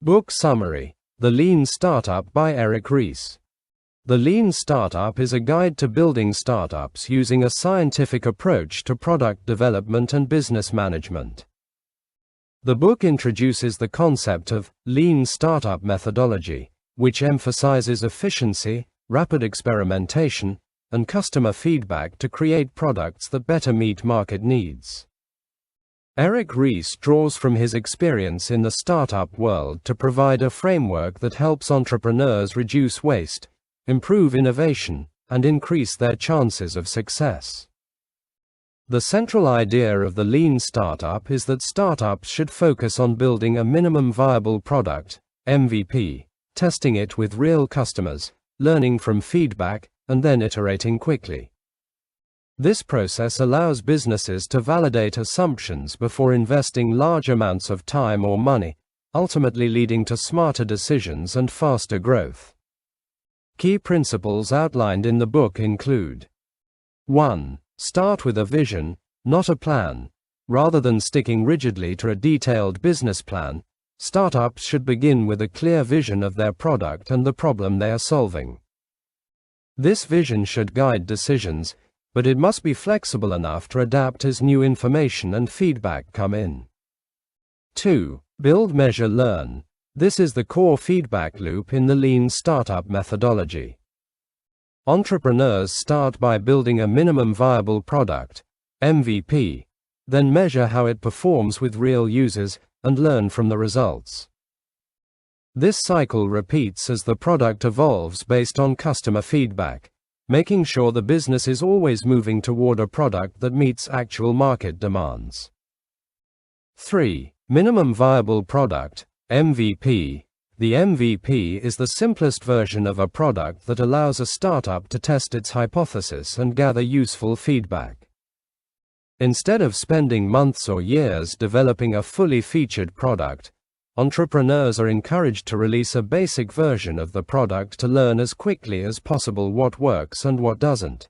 Book Summary: The Lean Startup by Ries. The Lean Startup is a guide to building startups using a scientific approach to product development and business management. The book introduces the concept of lean startup methodology, which emphasizes efficiency, rapid experimentation, and customer feedback to create products that better meet market needs. Ries draws from his experience in the startup world to provide a framework that helps entrepreneurs reduce waste, improve innovation, and increase their chances of success. The central idea of the lean startup is that startups should focus on building a minimum viable product, MVP, testing it with real customers, learning from feedback, and then iterating quickly. This process allows businesses to validate assumptions before investing large amounts of time or money, ultimately leading to smarter decisions and faster growth. Key principles outlined in the book include: 1. Start with a vision, not a plan. Rather than sticking rigidly to a detailed business plan, startups should begin with a clear vision of their product and the problem they are solving. This vision should guide decisions, but it must be flexible enough to adapt as new information and feedback come in. 2. Build, measure, learn. This is the core feedback loop in the lean startup methodology. Entrepreneurs start by building a minimum viable product, MVP, then measure how it performs with real users, and learn from the results. This cycle repeats as the product evolves based on customer feedback, making sure the business is always moving toward a product that meets actual market demands. 3. Minimum viable product, MVP. The MVP is the simplest version of a product that allows a startup to test its hypothesis and gather useful feedback. Instead of spending months or years developing a fully featured product, entrepreneurs are encouraged to release a basic version of the product to learn as quickly as possible what works and what doesn't.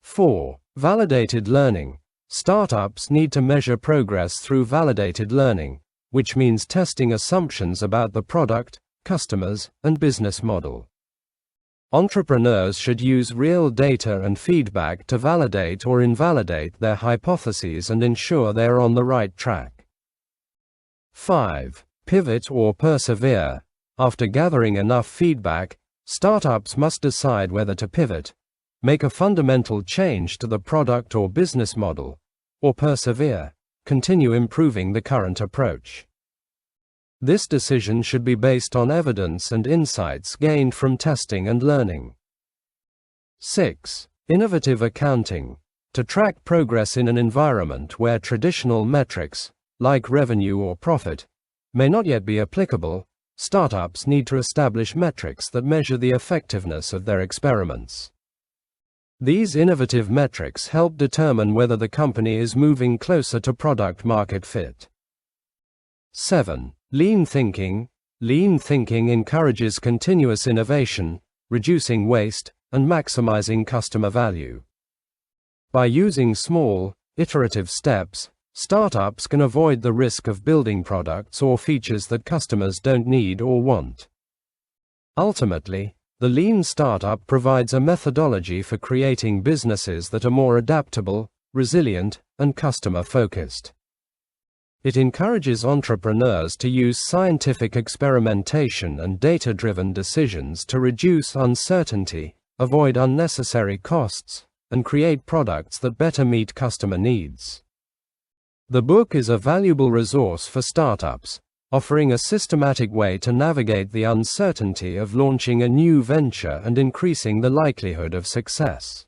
4. Validated learning. Startups need to measure progress through validated learning, which means testing assumptions about the product, customers, and business model. Entrepreneurs should use real data and feedback to validate or invalidate their hypotheses and ensure they are on the right track. 5. Pivot or persevere. After gathering enough feedback, startups must decide whether to pivot, make a fundamental change to the product or business model, or persevere, continue improving the current approach. This decision should be based on evidence and insights gained from testing and learning. 6. Innovative accounting. To track progress in an environment where traditional metrics, like revenue or profit, may not yet be applicable, startups need to establish metrics that measure the effectiveness of their experiments. These innovative metrics help determine whether the company is moving closer to product market fit. 7. Lean thinking. Lean thinking encourages continuous innovation, reducing waste, and maximizing customer value. By using small, iterative steps, startups can avoid the risk of building products or features that customers don't need or want. Ultimately, the lean startup provides a methodology for creating businesses that are more adaptable, resilient, and customer-focused. It encourages entrepreneurs to use scientific experimentation and data-driven decisions to reduce uncertainty, avoid unnecessary costs, and create products that better meet customer needs. The book is a valuable resource for startups, offering a systematic way to navigate the uncertainty of launching a new venture and increasing the likelihood of success.